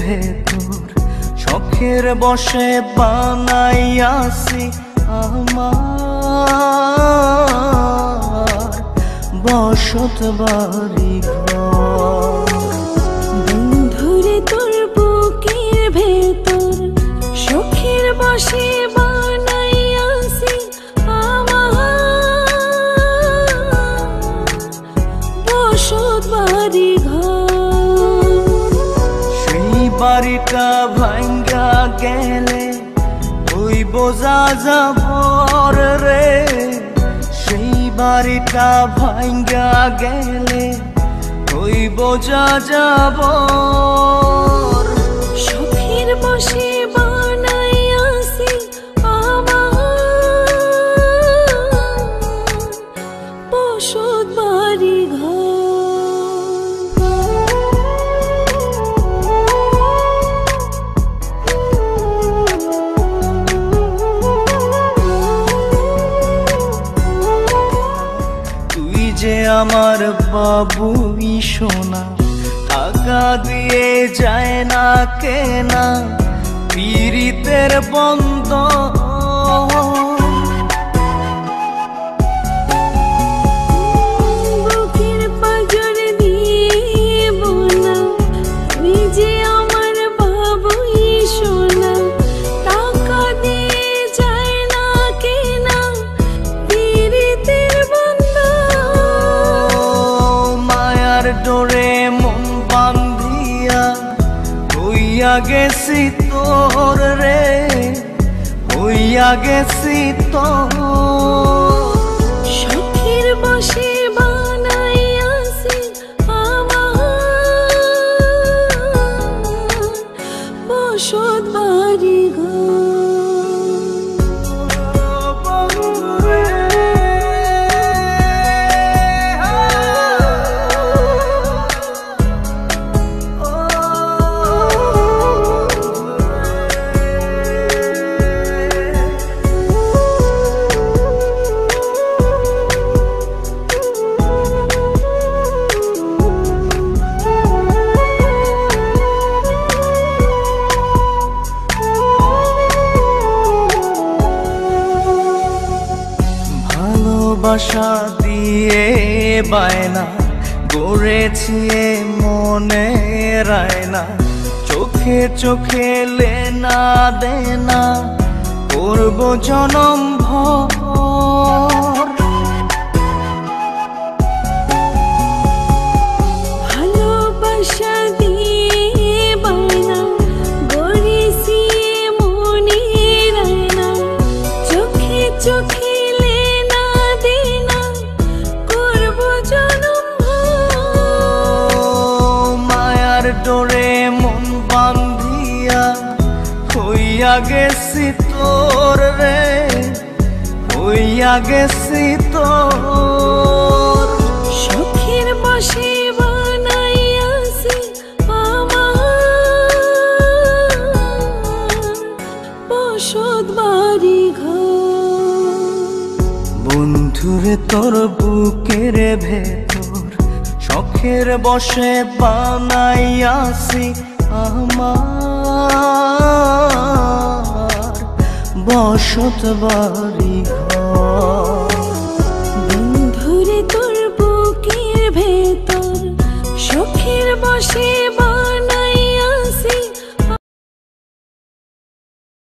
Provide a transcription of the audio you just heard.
ভেতর শখের বসে বানাইয়াছি আমার বসত বাড়ি ঘর। বন্ধুরে তোর বুকের ভেতর শখের বসে বানাইয়াছি আমার বসত বাড়ি ঘর। সেই বাড়িটা ভাঙ্গা গেলে ওই বোঝা যাবর রে, সেই বাড়িটা ভাঙ্গা গেলে ওই বোঝা যাবর। শখের বসে বানাইয়াছি আমার বসত বাড়ি ঘর। যে আমার বাবুই সোনা টাকা দিয়ে যায় না কেনা পীড়িতের বন্ধ। বুকের পাঁজর দিয়ে বোনা তুই যে আমার বাবুই সোনা টাকা দিয়ে যায় না কেনা পীড়িতের বন্ধ। ডোরে মন বান্ধিয়া হইয়া গেছি তোর রে, হইয়া গেছি তোর। শখের বসে বানাইয়াছি আমার বসত বাড়ি ঘর। ভালোবাসা দিয়ে বায়না গড়েছি মনে রায়না, চোখে চোখে লেনা দেনা করব জনম ভর। ভালোবাসা দিয়ে বায়না গড়েছি মনে রায়না, চোখে চোখে ডোরে মন বান্ধিয়া হইয়া গেছি তোর রে, হইয়া গেছি তোর। শখের বসে বানাইয়াছি আমার বসত বাড়ি ঘর। বন্ধুরে তোর বুকের ভেতর শখের বসে বানাইয়াছি আমার বসত বাড়ি ঘর। বন্ধুরে তোর বুকের ভেতর শখের বসে